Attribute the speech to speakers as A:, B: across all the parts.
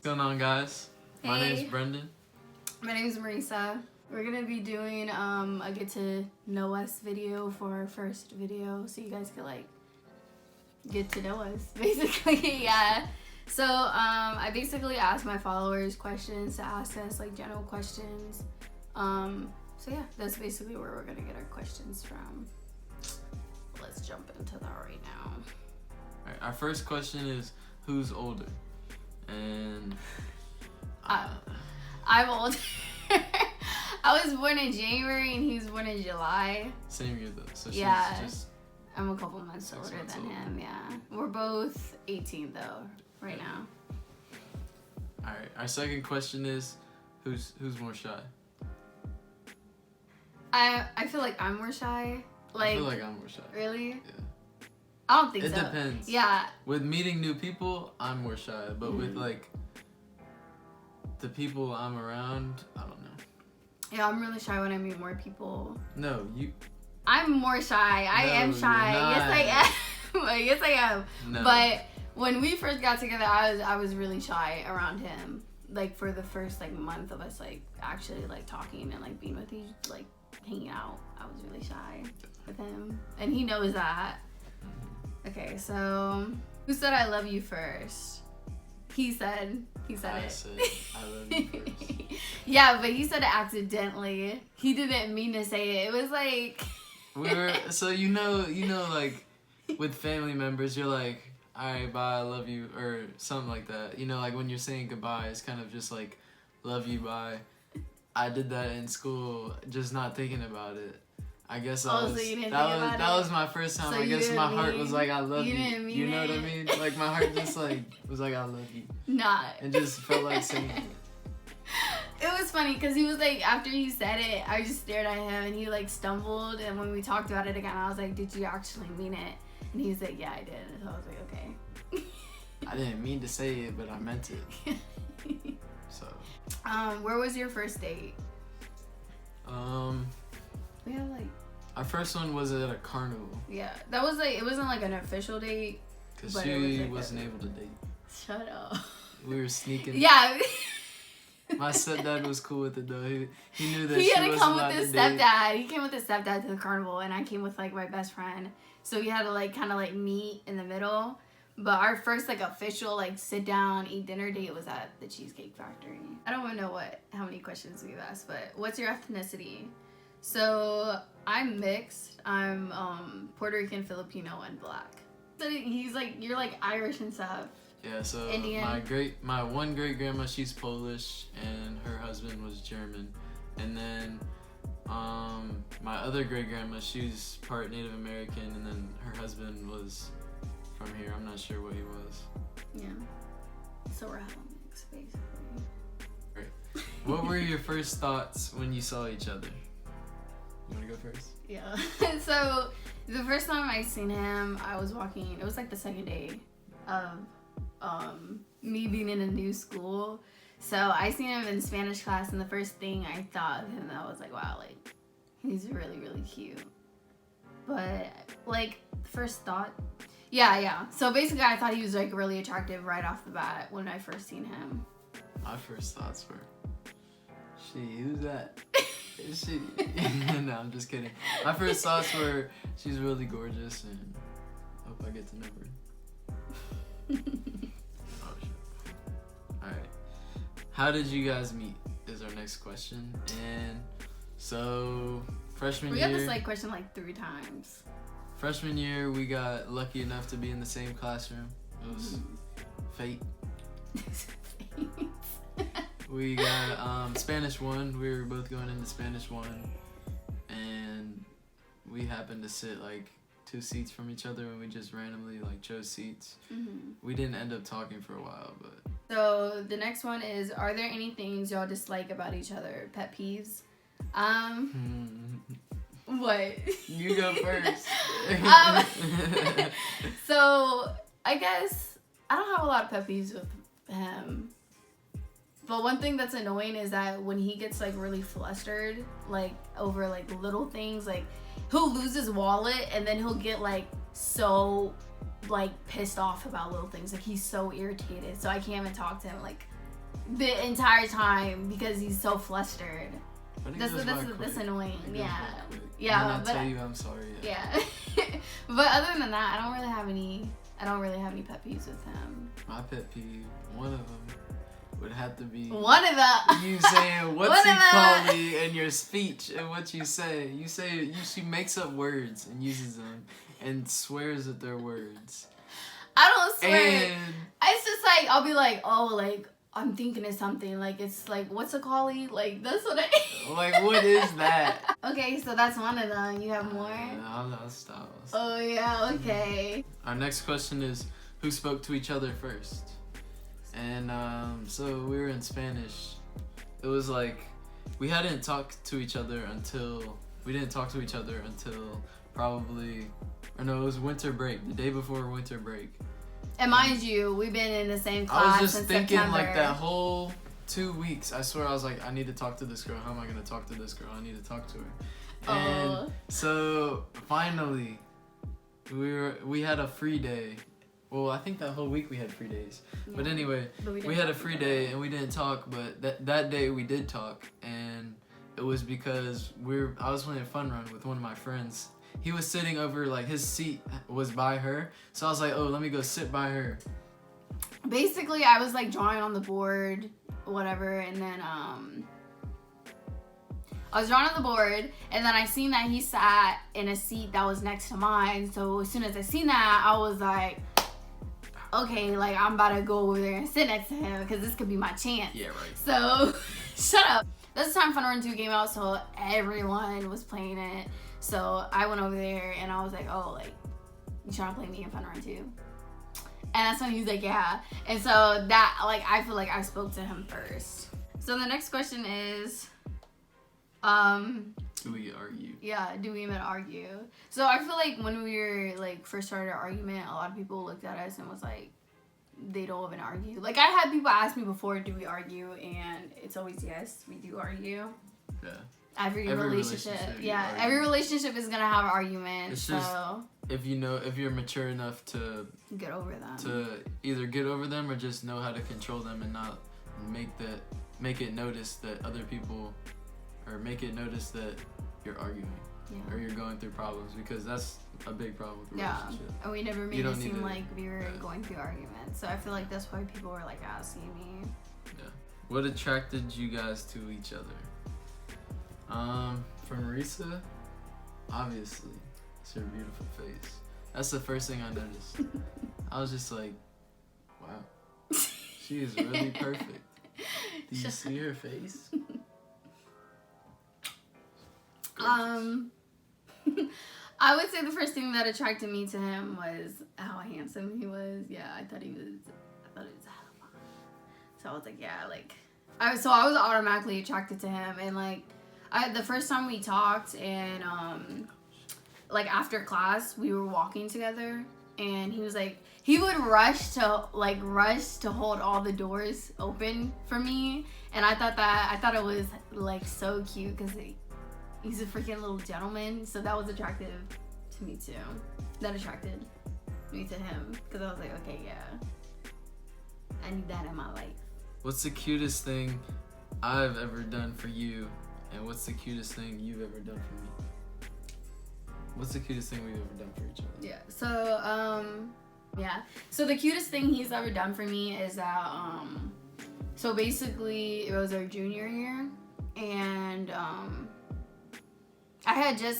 A: going on, guys? My
B: Hey.
A: name's Brendan.
B: My name's Marissa. We're gonna be doing a get to know us video for our first video, so you guys could like get to know us, basically. Yeah. So I basically ask my followers questions to ask us, like general questions. So yeah, that's basically where we're gonna get our questions from. Let's jump into that right now.
A: All right, our first question is, who's older? And
B: I'm older. I was born in January and he was born in July.
A: same year though, so she's
B: Yeah.
A: just
B: I'm a couple months
A: 6
B: older
A: months
B: than
A: older.
B: him, yeah. We're both 18 though, right now.
A: all right. Our second question is, who's more shy?
B: I feel like I'm more shy. Like,
A: I feel like I'm more shy.
B: really?
A: Yeah.
B: I don't think
A: It
B: so.
A: depends.
B: Yeah.
A: With meeting new people, I'm more shy, but with like the people I'm around, I don't know.
B: Yeah, I'm really shy when I meet more people.
A: No, you.
B: I'm more shy. I
A: No,
B: am shy.
A: you're
B: Yes, I am. Yes, I am.
A: No.
B: But when we first got together, I was really shy around him. Like for the first like month of us like actually like talking and like being with each like hanging out, I was really shy with him, and he knows that. Okay, so who said I love you first? He said
A: I
B: it.
A: said I love you first.
B: Yeah, but he said it accidentally. He didn't mean to say it. It was like
A: We were so you know like with family members you're like, all right, bye, I love you, or something like that. You know, like when you're saying goodbye, it's kind of just like love you, bye. I did that in school, just not thinking about it. I guess I
B: Oh,
A: was.
B: so you didn't
A: that
B: think
A: was
B: about
A: that
B: it?
A: was my first time.
B: So
A: I
B: you
A: guess my
B: didn't
A: heart was like I love
B: you
A: you.
B: didn't mean
A: You know what I
B: it?
A: mean? Like my heart just like was like I love you,
B: not.
A: and just felt like saying it.
B: It was funny because he was like, after he said it, I just stared at him and he like stumbled. And when we talked about it again, I was like, did you actually mean it? And he was like, yeah, I did. And so I was like, okay.
A: I didn't mean to say it, but I meant it. So.
B: Where was your first date? We have like,
A: Our first one was at a carnival
B: yeah, that was like, it wasn't like an official date.
A: because
B: But
A: she
B: it was like
A: wasn't able to date.
B: Shut up.
A: We were sneaking.
B: Yeah.
A: My stepdad was cool with it though. He knew that
B: He
A: she
B: had to
A: wasn't
B: come
A: allowed
B: with his
A: to date.
B: stepdad. He came with his stepdad to the carnival, and I came with like my best friend. So we had to like kind of like meet in the middle. But our first like official like sit down eat dinner date was at the Cheesecake Factory. I don't even know how many questions we've asked, but what's your ethnicity? So I'm mixed. I'm Puerto Rican, Filipino, and black. So he's like, you're like Irish and stuff.
A: Yeah, so
B: Indian.
A: my one great grandma, she's Polish, and her husband was German, and then my other great grandma, she's part Native American, and then her husband was from here. I'm not sure what he was.
B: Yeah. So we're hella mixed, basically.
A: Right. What were your first thoughts when you saw each other? You wanna go first?
B: Yeah. So the first time I seen him, I was walking. It was like the second day of me being in a new school. So I seen him in Spanish class, and the first thing I thought of him, I was like, wow, like he's really, really cute. But like first thought, yeah. So basically, I thought he was like really attractive right off the bat when I first seen him.
A: My first thoughts were, who's that? Is she? No, I'm just kidding. My first thoughts were, she's really gorgeous, and hope I get to know her. Oh shit. Alright. How did you guys meet is our next question. And so freshman
B: We
A: year.
B: got this like question like 3 times.
A: Freshman year we got lucky enough to be in the same classroom. It was fate. We got Spanish 1. We were both going into Spanish 1. And we happened to sit like 2 seats from each other when we just randomly like chose seats. We didn't end up talking for a while, but
B: So the next one is, are there any things y'all dislike about each other? Pet peeves? What?
A: You go first.
B: So I guess I don't have a lot of pet peeves with him. But one thing that's annoying is that when he gets like really flustered, like over like little things, like he'll lose his wallet and then he'll get like so like pissed off about little things. Like he's so irritated. So I can't even talk to him like the entire time because he's so flustered.
A: But
B: That's annoying. Yeah.
A: Yeah,
B: Yeah,
A: and
B: but
A: I tell you I'm sorry.
B: yeah. But other than that, I don't really have any pet peeves with him.
A: My pet peeve, one of them, would have to be
B: One of the
A: you saying what's he call me in your speech and what you say. She makes up words and uses them and swears that they're words.
B: I don't swear.
A: And
B: It's just like I'll be like, oh, like I'm thinking of something. Like it's like what's a collie? Like that's what I.
A: like, what is that?
B: Okay, so that's one of them. You have more?
A: No, stop.
B: Oh yeah. Okay.
A: Our next question is, who spoke to each other first? And so we were in Spanish. It was like we didn't talk to each other until probably, or no, it was winter break, the day before winter break.
B: And mind you, we've been in the same class.
A: I was just thinking
B: September.
A: like that whole 2 weeks. I swear I was like, I need to talk to this girl. How am I gonna talk to this girl? I need to talk to her. And so finally, we had a free day. Well, I think that whole week we had free days. Yeah. But anyway, we had a free day and we didn't talk. But that day we did talk, and it was because I was playing Fun Run with one of my friends. He was sitting over, like, his seat was by her. So I was like, oh, let me go sit by her.
B: Basically, I was, like, drawing on the board, whatever, and then, I was drawing on the board, and then I seen that he sat in a seat that was next to mine. So as soon as I seen that, I was like, okay, like, I'm about to go over there and sit next to him, because this could be my chance.
A: Yeah, right.
B: So, shut up. This time Fun Run 2 came out, so everyone was playing it. So I went over there and I was like, oh, like, you trying to play me in Fun Run 2? And that's when he was like, yeah. And so that, like, I feel like I spoke to him first. So the next question is,
A: do we argue?
B: Yeah, do we even argue? So I feel like when we were, like, first started our argument, a lot of people looked at us and was like, they don't even argue. Like, I had people ask me before, do we argue? And it's always yes, we do argue.
A: Yeah.
B: Every relationship yeah, every relationship is gonna have arguments. It's just,
A: if you're mature enough to
B: get over them,
A: to either get over them or just know how to control them and not make it notice that other people, or make it notice that you're arguing, or you're going through problems, because that's a big problem with a relationship.
B: And we never made it seem like we were going through arguments. So I feel like that's why people were like asking me.
A: Yeah. What attracted you guys to each other? For Marissa, obviously, it's her beautiful face. That's the first thing I noticed. I was just like, wow, she is really perfect. Do you see her face?
B: I would say the first thing that attracted me to him was how handsome he was. Yeah, I thought he was hella fun. So I was like, yeah, like, I was automatically attracted to him. And like, the first time we talked, and like after class we were walking together, and he was like, he would rush to hold all the doors open for me, and I thought it was like so cute, because he's a freaking little gentleman. So that was attractive to me too. That attracted me to him, because I was like, okay, yeah, I need that in my life.
A: What's the cutest thing I've ever done for you? And what's the cutest thing you've ever done for me? What's the cutest thing we've ever done for each other?
B: Yeah. So the cutest thing he's ever done for me is that so basically it was our junior year, and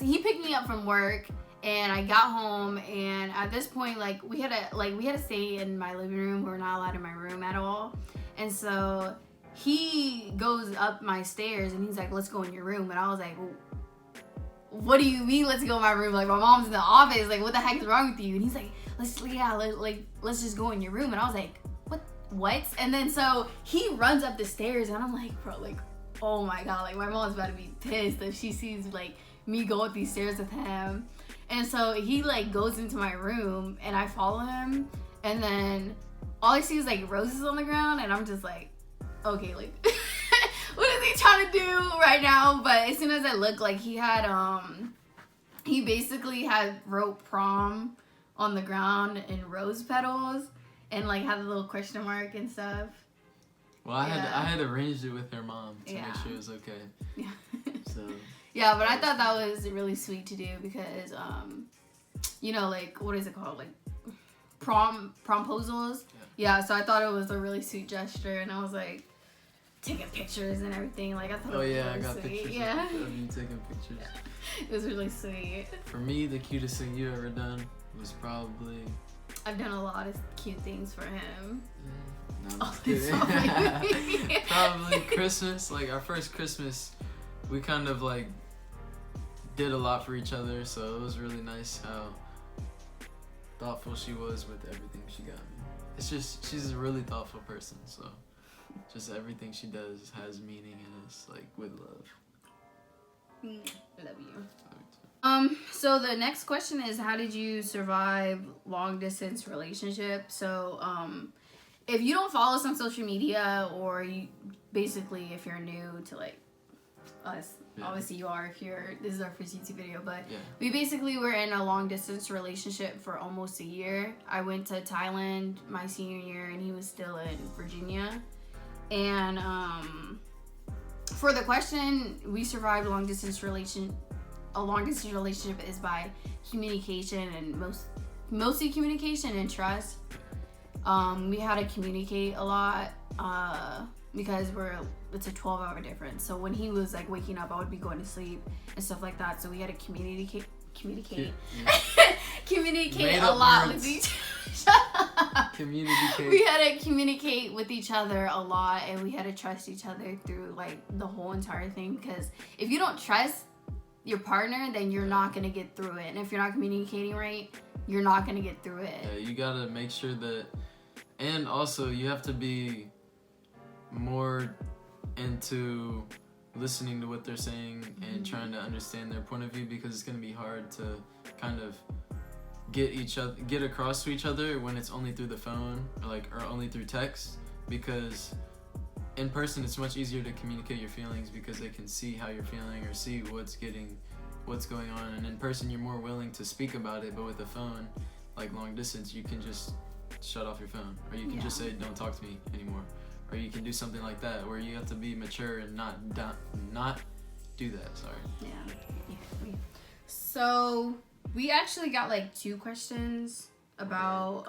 B: he picked me up from work, and I got home, and at this point, like, we had to stay in my living room. We were not allowed in my room at all. And so he goes up my stairs and he's like, let's go in your room. And I was like, what do you mean let's go in my room? Like, my mom's in the office. Like, what the heck is wrong with you? And he's like, let's just go in your room. And I was like, what? And then so he runs up the stairs, and I'm like, bro, like, oh my God, like, my mom's about to be pissed if she sees like me go up these stairs with him. And so he like goes into my room, and I follow him, and then all I see is like roses on the ground, and I'm just like, okay, like, what is he trying to do right now? But as soon as I look, like, he basically had wrote prom on the ground in rose petals, and like had a little question mark and stuff.
A: Well, I had arranged it with her mom to make sure it was okay.
B: Yeah.
A: So.
B: Yeah, but I thought that was really sweet to do because, you know, like, what is it called? Like, promposals? Yeah, so I thought it was a really sweet gesture, and I was like, taking pictures and everything. Like, I thought it was really
A: I got
B: sweet.
A: pictures
B: Yeah.
A: of you taking pictures.
B: It was really sweet.
A: For me, the cutest thing you ever done was probably...
B: I've done a lot of cute things for him.
A: No, I'm just kidding. Probably Christmas. Like, our first Christmas, we kind of, like, did a lot for each other, so it was really nice how thoughtful she was with everything she got me. It's just, she's a really thoughtful person, so just everything she does has meaning and it's, like, with love.
B: I love you. So the next question is, how did you survive long distance relationship? So, if you don't follow us on social media, or you basically, if you're new to like us, obviously you are, this is our first YouTube video, but we basically were in a long distance relationship for almost a year. I went to Thailand my senior year and he was still in Virginia. And, for the question, we survived a long distance relationship is by communication, and mostly communication and trust. We had to communicate a lot because it's a 12-hour difference. So when he was like waking up, I would be going to sleep and stuff like that. So we had to communicate communicate a lot with each
A: Communicate.
B: We had to communicate with each other a lot, and we had to trust each other through like the whole entire thing, because if you don't trust your partner, then you're not going to get through it. And if you're not communicating right, you're not going to get through it.
A: Yeah, you got to make sure that, and also you have to be more into listening to what they're saying and trying to understand their point of view, because it's going to be hard to kind of get across to each other when it's only through the phone or only through text, because in person it's much easier to communicate your feelings because they can see how you're feeling or see what's going on, and in person you're more willing to speak about it. But with the phone, like long distance, you can just shut off your phone, or you can just say don't talk to me anymore, or you can do something like that where you have to be mature and not do that. Sorry.
B: Yeah. So we actually got like 2 questions about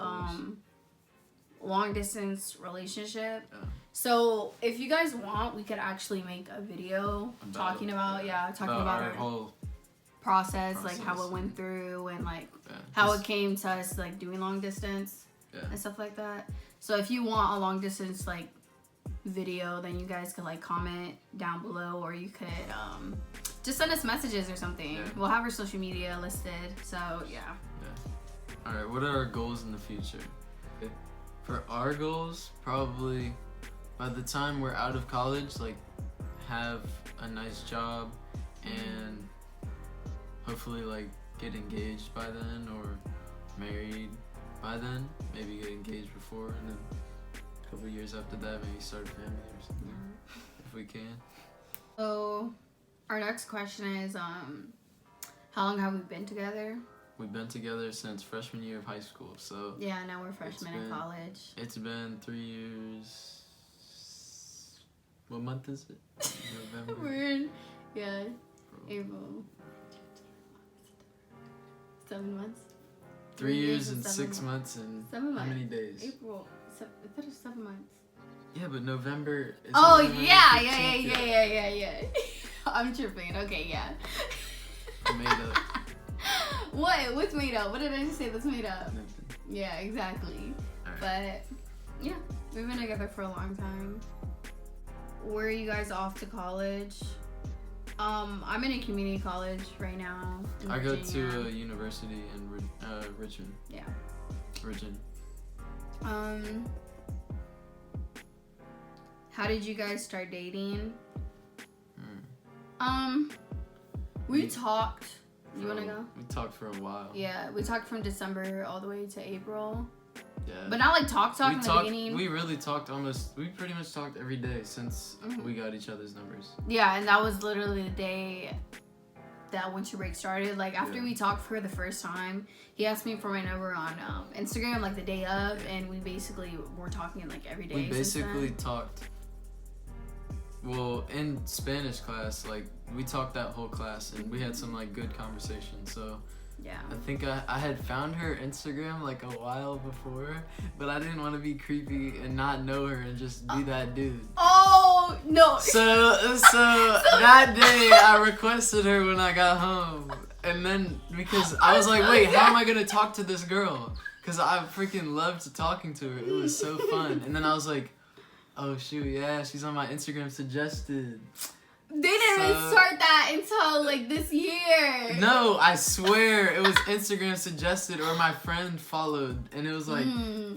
B: long distance relationship. So if you guys want, we could actually make a video talking about our
A: whole
B: process, like how it went through, and like how it came to us like doing long distance and stuff like that. So if you want a long distance like video, then you guys could like comment down below, or you could just send us messages or something. We'll have our social media listed. So
A: all right, what are our goals in the future? For our goals, probably by the time we're out of college, like have a nice job and hopefully like get engaged by then, or married by then. Maybe get engaged before, and then a couple years after that maybe start a family or something if we can.
B: So our next question is how long have we been together?
A: We've been together since freshman year of high school, so
B: now we're freshmen in college.
A: It's been 3 years. What month is it? November.
B: We're in April. 7 months.
A: 3 years and 6 months and
B: 7 months.
A: How many days?
B: April. I thought it was 7 months.
A: Yeah, but November is
B: yeah. I'm tripping. Okay, yeah.
A: Made up.
B: What? What's made up? What did I just say that's made up?
A: Nothing.
B: Yeah, exactly. Right. But yeah, we've been together for a long time. Where are you guys off to college? I'm in a community college right now in
A: I
B: Virginia.
A: go to a university in Richmond.
B: Yeah.
A: Virginia.
B: How did you guys start dating? We talked. You wanna go?
A: We talked for a while.
B: Yeah, we talked from December all the way to April.
A: Yeah.
B: But not like talk in the beginning.
A: We really talked we pretty much talked every day since we got each other's numbers.
B: Yeah, and that was literally the day that winter break started. Like after we talked for the first time, he asked me for my number on Instagram like the day of, and we basically were talking like every day.
A: We basically talked well, in Spanish class, like, we talked that whole class, and we had some, like, good conversation, so...
B: Yeah.
A: I think I had found her Instagram, like, a while before, but I didn't want to be creepy and not know her and just be that dude.
B: Oh, no.
A: So that day, I requested her when I got home, and then, because I was like, wait, how am I going to talk to this girl? Because I freaking loved talking to her. It was so fun. And then I was like, oh, shoot, yeah, she's on my Instagram suggested.
B: They didn't even start that until, like, this year.
A: No, I swear, it was Instagram suggested or my friend followed. And it was like,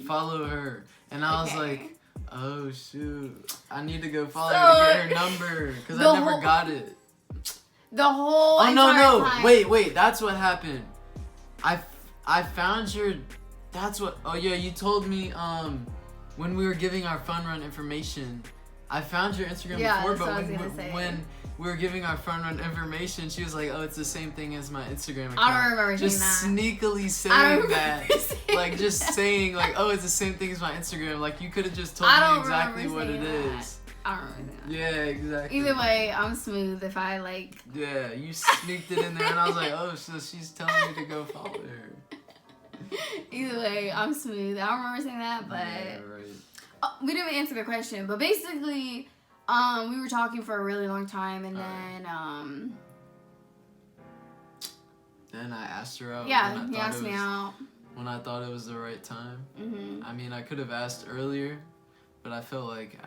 A: follow her. And I was like, oh, shoot. I need to go follow her to get her number. Because I never got it.
B: The whole
A: time. Wait. That's what happened. I found your... That's what... Oh, yeah, you told me when we were giving our fun run information... I found your Instagram before, but when we were giving our fun run information, she was like, oh, it's the same thing as my Instagram account.
B: I don't remember
A: just
B: saying that.
A: Sneakily saying that. Like, just saying, like, oh, it's the same thing as my Instagram. Like, you could have just told me exactly what it is.
B: I don't remember that.
A: Yeah, exactly.
B: Either way, I'm smooth if I, like...
A: Yeah, you sneaked it in there, and I was like, oh, so she's telling me to go follow her.
B: Either way, I'm smooth. I don't remember saying that, but...
A: Yeah, right.
B: We didn't answer the question, but basically, we were talking for a really long time, and
A: then I asked her out.
B: Yeah, he asked me out.
A: When I thought it was the right time.
B: Mm-hmm.
A: I mean, I could have asked earlier, but I felt like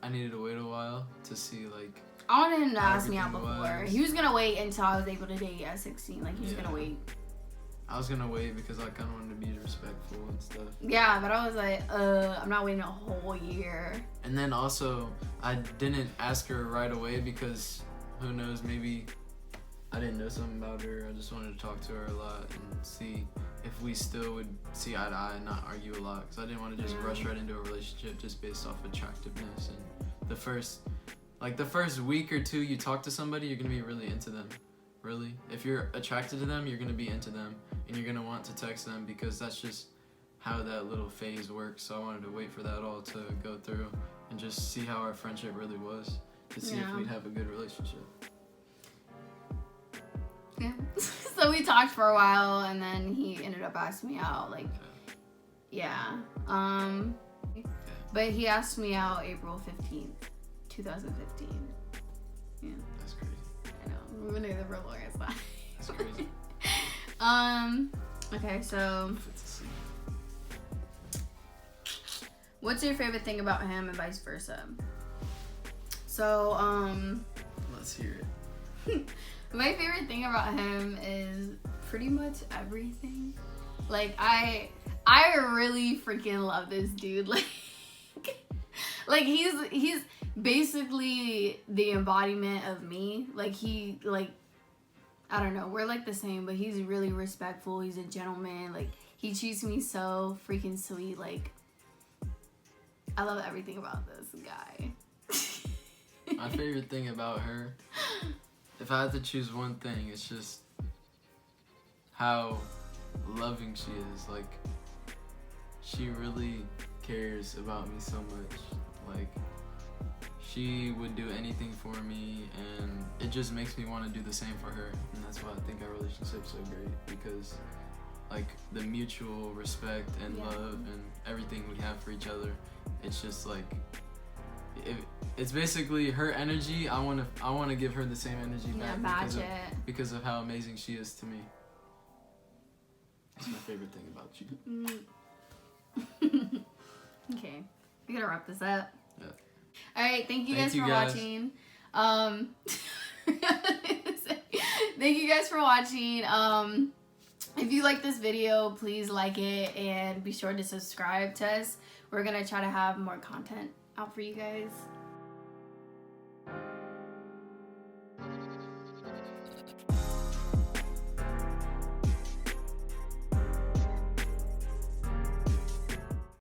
A: I needed to wait a while to see, like...
B: I wanted him to ask me out before. He was going to wait until I was able to date at 16. Like, he was going to wait.
A: I was gonna wait because I kind of wanted to be respectful and stuff.
B: Yeah, but I was like, I'm not waiting a whole year.
A: And then also, I didn't ask her right away because who knows, maybe I didn't know something about her. I just wanted to talk to her a lot and see if we still would see eye to eye and not argue a lot. Because I didn't want to just rush right into a relationship just based off attractiveness. And the first week or two you talk to somebody, you're gonna be really into them. Really. If you're attracted to them, you're going to be into them. And you're going to want to text them because that's just how that little phase works. So I wanted to wait for that all to go through and just see how our friendship really was. To see if we'd have a good relationship.
B: Yeah. So we talked for a while and then he ended up asking me out. Like, But he asked me out April 15th, 2015. Yeah.
A: That's crazy.
B: I know. We've been together for a long ass time.
A: That's crazy.
B: Okay, so what's your favorite thing about him and vice versa? So,
A: let's hear it.
B: My favorite thing about him is pretty much everything. Like, I really freaking love this dude. Like he's basically the embodiment of me. Like, I don't know, we're like the same, but he's really respectful. He's a gentleman. Like, he treats me so freaking sweet. Like, I love everything about this guy.
A: My favorite thing about her, if I had to choose one thing, it's just how loving she is. Like, she really cares about me so much. Like, she would do anything for me, and it just makes me want to do the same for her. And that's why I think our relationship's so great, because like the mutual respect and love and everything we have for each other, it's just like it's basically her energy. I want to give her the same energy back because of how amazing she is to me. That's my favorite thing about you.
B: Okay, we gotta wrap this up.
A: Yeah.
B: All right, thank you guys for watching. Thank you guys for watching. If you like this video, please like it and be sure to subscribe to us. We're gonna try to have more content out for you guys.